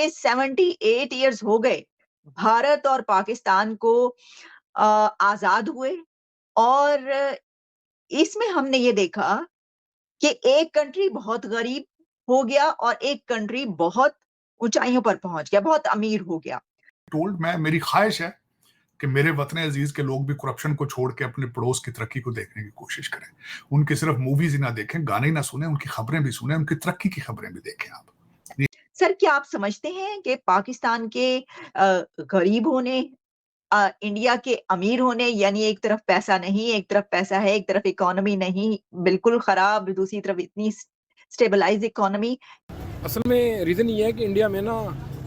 ये 78 इयर्स हो गए भारत और पाकिस्तान को आज़ाद हुए और इसमें हमने ये देखा कि एक कंट्री बहुत गरीब हो गया और एक कंट्री बहुत ऊँचाइयों पर पहुँच गया, बहुत अमीर हो गया। मेरी ख्वाहिश है कि मेरे वतन अजीज के लोग भी करप्शन को छोड़ के अपने पड़ोस की तरक्की को देखने की कोशिश करें। उनकी सिर्फ मूवीज ही ना देखें, गाने ही ना सुने, उनकी खबरें भी सुने, उनकी तरक्की की खबरें भी देखें आप। सर, क्या आप समझते हैं कि पाकिस्तान के गरीब होने, इंडिया के अमीर होने, यानी एक तरफ पैसा नहीं, एक तरफ पैसा है, एक तरफ इकोनॉमी नहीं, बिल्कुल खराब, दूसरी तरफ इतनी स्टेबलाइज्ड इकोनॉमी। असल में रीज़न ये है कि इंडिया में ना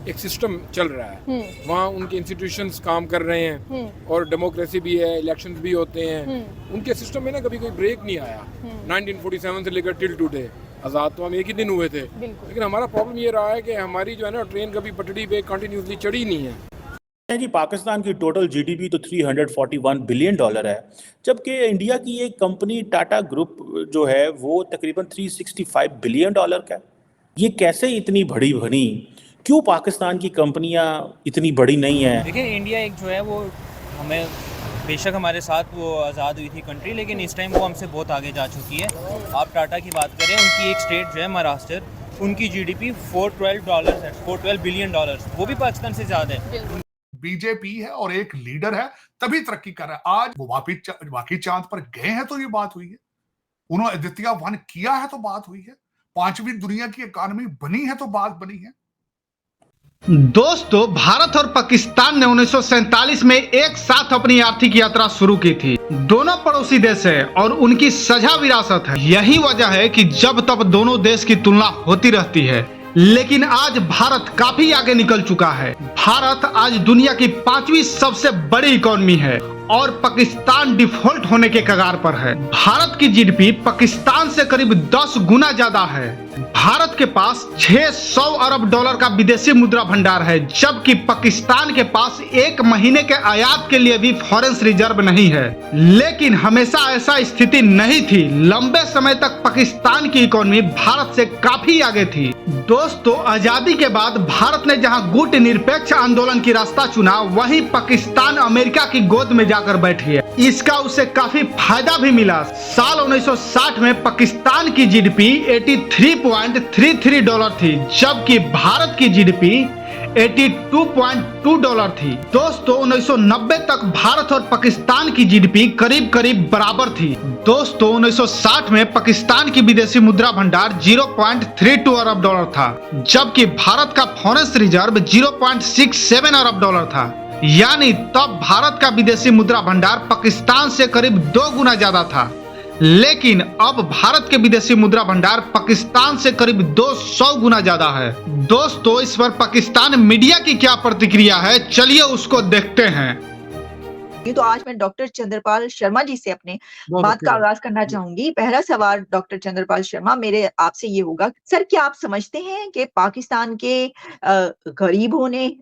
एक सिस्टम चल रहा है, वहाँ उनके इंस्टीट्यूशंस काम कर रहे हैं और डेमोक्रेसी भी है, इलेक्शंस भी होते हैं। उनके सिस्टम में ना कभी कोई ब्रेक नहीं आया। 1947 से लेकर टिल टुडे, आज़ाद तो हम एक ही दिन हुए थे, लेकिन हमारा प्रॉब्लम ये रहा है कि हमारी जो है ना ट्रेन कभी पटड़ी पे कंटिन्यूसली चढ़ी नहीं है। जी, पाकिस्तान की टोटल जीडीपी तो $341 बिलियन है, जबकि इंडिया की एक कंपनी टाटा ग्रुप जो है वो तकरीबन $365 बिलियन का। ये कैसे इतनी बड़ी बनी? क्यों पाकिस्तान की कंपनियां इतनी बड़ी नहीं है? देखिए, इंडिया एक जो है वो हमें बेशक हमारे साथ वो आज़ाद हुई थी कंट्री, लेकिन इस टाइम वो हमसे बहुत आगे जा चुकी है। आप टाटा की बात करें, उनकी एक स्टेट जो है महाराष्ट्र, उनकी जीडीपी $412 है, $412 बिलियन, वो भी पाकिस्तान से ज़्यादा है। बीजेपी है और एक लीडर है तभी तरक्की कर रहा है। आज वो वाकई चांद पर गए हैं तो ये बात हुई है, उन्होंने आदित्य 1 किया है तो बात हुई है, 5वीं दुनिया की इकॉनमी बनी है तो बात बनी है। दोस्तों, भारत और पाकिस्तान ने 1947 में एक साथ अपनी आर्थिक यात्रा शुरू की थी। दोनों पड़ोसी देश है और उनकी साझा विरासत है। यही वजह है कि जब तब दोनों देश की तुलना होती रहती है, लेकिन आज भारत काफी आगे निकल चुका है। भारत आज दुनिया की 5वीं सबसे बड़ी इकोनॉमी है और पाकिस्तान डिफॉल्ट होने के कगार पर है। भारत की जीडीपी पाकिस्तान से करीब 10 गुना ज्यादा है। भारत के पास $600 अरब का विदेशी मुद्रा भंडार है, जबकि पाकिस्तान के पास एक महीने के आयात के लिए भी फॉरेन रिजर्व नहीं है। लेकिन हमेशा ऐसा स्थिति नहीं थी। लंबे समय तक पाकिस्तान की इकोनॉमी भारत से काफी आगे थी। दोस्तों, आजादी के बाद भारत ने जहां गुट निरपेक्ष आंदोलन की रास्ता चुना, वहीं पाकिस्तान अमेरिका की गोद में जाकर बैठी है। इसका उसे काफी फायदा भी मिला। साल 1960 में पाकिस्तान की जीडीपी $83.33 थी, जबकि भारत की जीडीपी $82.2 थी। दोस्तों, 1990 तक भारत और पाकिस्तान की जीडीपी करीब करीब बराबर थी। दोस्तों, 1960 में पाकिस्तान की विदेशी मुद्रा भंडार $0.32 अरब था, जबकि भारत का फॉरेन रिजर्व $0.67 अरब था। यानी तब भारत का विदेशी मुद्रा भंडार पाकिस्तान से करीब 2 गुना ज्यादा था। लेकिन अब भारत के विदेशी मुद्रा भंडार पाकिस्तान से करीब 200 गुना ज्यादा है। दोस्तों, इस पर पाकिस्तान मीडिया की क्या प्रतिक्रिया है, चलिए उसको देखते हैं। तो आज मैं डॉक्टर चंद्रपाल शर्मा जी से अपने बात का आगाज करना चाहूंगी। पहला सवाल डॉक्टर चंद्रपाल शर्मा, मेरे आपसे ये होगा, सर, क्या आप समझते हैं कि पाकिस्तान के गरीब होने,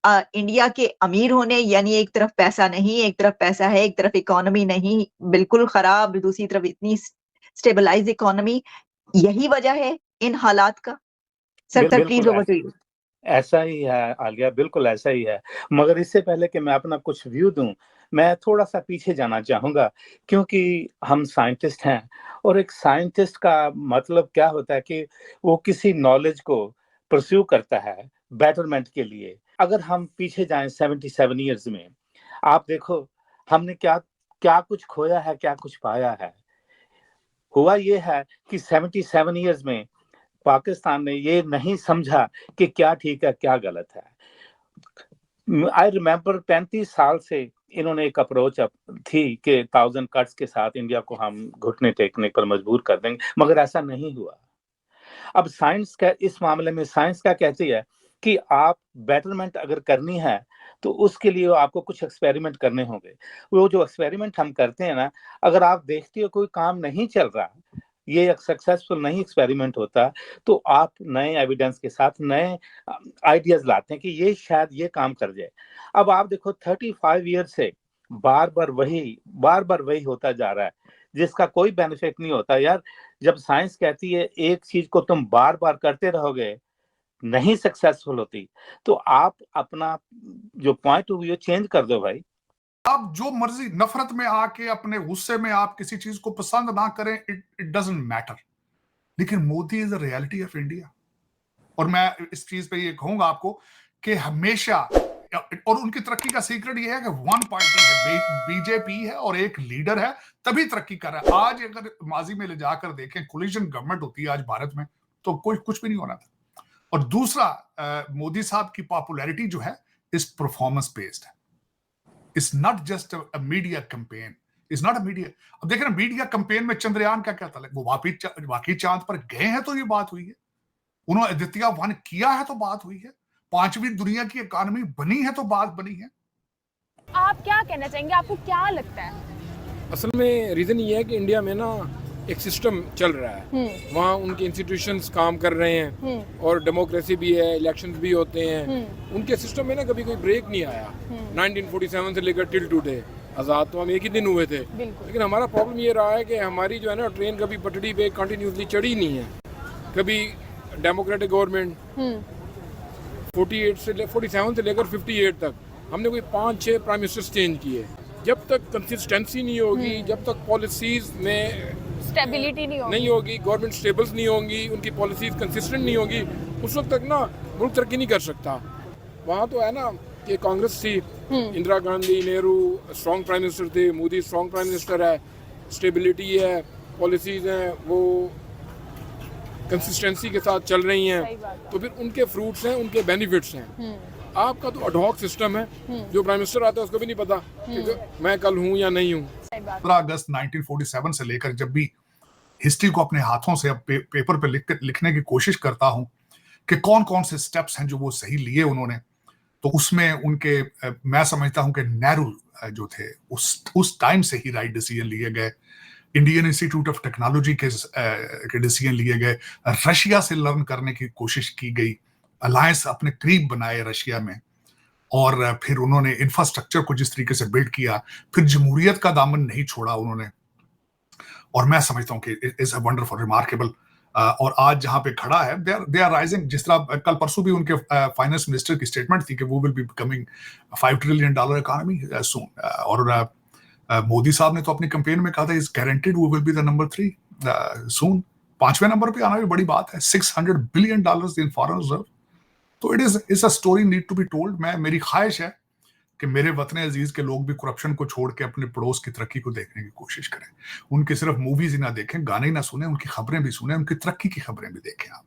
इंडिया के अमीर होने, यानी एक तरफ पैसा नहीं, एक तरफ पैसा है, एक तरफ इकोनॉमी नहीं, बिल्कुल खराब, दूसरी तरफ इतनी स्टेबलाइज्ड इकोनॉमी, यही वजह है इन हालात का? Sir please over to you. ऐसा ही है आलिया, बिल्कुल ऐसा ही है। मगर इससे पहले कि मैं अपना कुछ व्यू दूं, मैं थोड़ा सा पीछे जाना चाहूंगा, क्योंकि हम साइंटिस्ट हैं और एक साइंटिस्ट का मतलब क्या होता है कि वो किसी नॉलेज को परस्यू करता है बेटरमेंट के लिए। अगर हम पीछे जाएं 77 इयर्स में, आप देखो हमने क्या क्या कुछ खोया है, क्या कुछ पाया है। हुआ ये है कि 77 इयर्स में पाकिस्तान ने ये नहीं समझा कि क्या ठीक है क्या गलत है। आई रिमेम्बर 35 साल से इन्होंने एक अप्रोच थी कि 1000 कट्स के साथ इंडिया को हम घुटने टेकने पर मजबूर कर देंगे, मगर ऐसा नहीं हुआ। अब साइंस का इस मामले में साइंस क्या कहती है कि आप बेटरमेंट अगर करनी है तो उसके लिए आपको कुछ एक्सपेरिमेंट करने होंगे। वो जो एक्सपेरिमेंट हम करते हैं ना, अगर आप देखते हो कोई काम नहीं चल रहा, ये एक सक्सेसफुल नहीं एक्सपेरिमेंट होता, तो आप नए एविडेंस के साथ नए आइडियाज लाते हैं कि ये शायद ये काम कर जाए। अब आप देखो 35 ईयर से बार बार वही होता जा रहा है, जिसका कोई बेनिफिट नहीं होता यार। जब साइंस कहती है एक चीज को तुम बार बार करते रहोगे नहीं सक्सेसफुल होती तो आप अपना जो पॉइंट ऑफ व्यू चेंज कर दो भाई। आप जो मर्जी नफरत में आके अपने गुस्से में आप किसी चीज को पसंद ना करें, इट डजंट मैटर, लेकिन Modi is the reality of India. और मैं इस चीज पे ये कहूंगा आपको कि हमेशा, और उनकी तरक्की का सीक्रेट ये है कि वन पार्टी है, बीजेपी है और एक लीडर है, तभी तरक्की कर रहा है। आज अगर माजी में ले जाकर देखें, कोलिशन गवर्नमेंट होती है आज भारत में तो कोई कुछ भी नहीं होना था। और दूसरा, मोदी साहब की पॉपुलैरिटी जो है इस परफॉर्मेंस बेस्ड है, it's not just a media campaign, it's not a media. अब देखें ना, मीडिया कैंपेन में चंद्रयान का क्या था, वो वाकई चांद पर गए हैं तो ये बात हुई है, उन्होंने द्वितीय वन किया है तो बात हुई है, 5वीं दुनिया की इकोनॉमी बनी है तो बात बनी है। आप क्या कहना चाहेंगे, आपको क्या लगता है? असल में रीज़न ये है कि इंडिया में ना एक सिस्टम चल रहा है, वहाँ उनके इंस्टीट्यूशंस काम कर रहे हैं और डेमोक्रेसी भी है, इलेक्शंस भी होते हैं, उनके सिस्टम में ना कभी कोई ब्रेक नहीं आया। 1947 से लेकर टिल टुडे, आज़ाद तो हम एक ही दिन हुए थे, लेकिन हमारा प्रॉब्लम ये रहा है कि हमारी जो है ना ट्रेन कभी पटड़ी पे कंटिन्यूसली चढ़ी नहीं है। कभी डेमोक्रेटिक गवर्नमेंट 47 से लेकर 58 तक हमने कोई 5-6 प्राइम मिनिस्टर्स चेंज किए। जब तक कंसिस्टेंसी नहीं होगी, जब तक पॉलिसीज में स्टेबिलिटी नहीं होगी, गवर्नमेंट स्टेबल्स नहीं होंगी, उनकी पॉलिसीज कंसिस्टेंट नहीं होगी, उस वक्त तक ना मुल्क तरक्की नहीं कर सकता। वहाँ तो है ना कि कांग्रेस थी, Indira Gandhi, Nehru strong prime minister थे, मोदी स्ट्रॉन्ग प्राइम मिनिस्टर है, स्टेबिलिटी है, पॉलिसीज हैं वो कंसिस्टेंसी के साथ चल रही हैं, तो फिर उनके फ्रूट्स हैं, उनके बेनिफिट्स हैं। आपका तो अडॉक सिस्टम है, जो प्राइम मिनिस्टर आता है उसको भी नहीं पता कि मैं कल हूँ या नहीं हूँ। 15 अगस्त 1947 से लेकर जब भी हिस्ट्री को अपने हाथों से अब पेपर पे लिखने की कोशिश करता हूँ कि कौन कौन से स्टेप्स हैं जो वो सही लिए उन्होंने, तो उसमें उनके मैं समझता हूँ कि नेहरू जो थे उस टाइम से ही राइट डिसीजन लिए गए, इंडियन इंस्टीट्यूट ऑफ टेक्नोलॉजी के डिसीजन लिए गए, रशिया से लर्न करने की कोशिश की गई, अलायंस अपने करीब बनाए रशिया में, और फिर उन्होंने इंफ्रास्ट्रक्चर को जिस तरीके से बिल्ड किया, फिर जमहूरियत का दामन नहीं छोड़ा उन्होंने, और मैं समझता हूँ कि इट्स अ वंडरफुल रिमार्केबल। और आज जहां पे खड़ा है दे आर राइजिंग। जिस तरह कल परसों भी उनके फाइनेंस मिनिस्टर की स्टेटमेंट थी कि वो will be becoming $5 trillion economy soon, और मोदी साहब ने तो अपनी कैंपेन में कहा था is guaranteed we will be the number 3 soon. 5वें नंबर पे आना भी बड़ी बात है, $600 बिलियन इन फॉरेन रिजर्व। तो it's a story need to be told. मेरी ख्वाहिश है कि मेरे वतन अजीज के लोग भी करप्शन को छोड़ के अपने पड़ोस की तरक्की को देखने की कोशिश करें, उनकी सिर्फ मूवीज ही ना देखें, गाने ही ना सुने, उनकी खबरें भी सुने, उनकी तरक्की की खबरें भी देखें। आप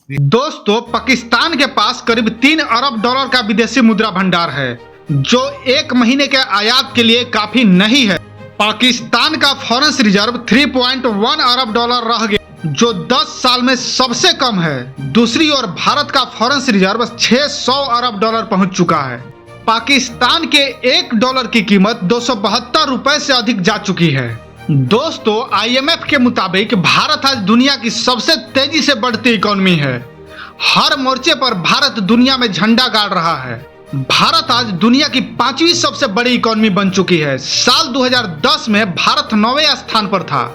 दोस्तों, पाकिस्तान के पास करीब $3 अरब का विदेशी मुद्रा भंडार है, जो 1 महीने के आयात के लिए काफी नहीं है। पाकिस्तान का फॉरेन रिजर्व $3.1 अरब रह गया, जो 10 साल में सबसे कम है। दूसरी ओर भारत का फॉरेन रिजर्व $600 अरब पहुंच चुका है। पाकिस्तान के $1 की कीमत 272 रुपए से अधिक जा चुकी है। दोस्तों, IMF के मुताबिक भारत आज दुनिया की सबसे तेजी से बढ़ती इकोनॉमी है। हर मोर्चे पर भारत दुनिया में झंडा गाड़ रहा है। भारत आज दुनिया की 5वीं सबसे बड़ी इकोनॉमी बन चुकी है। साल 2010 में भारत 9वें स्थान पर था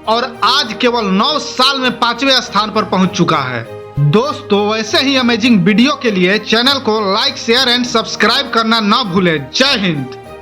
और आज केवल 9 साल में 5वें स्थान पर पहुंच चुका है। दोस्तों, ऐसे ही अमेजिंग वीडियो के लिए चैनल को लाइक, शेयर एंड सब्सक्राइब करना ना भूलें। जय हिंद।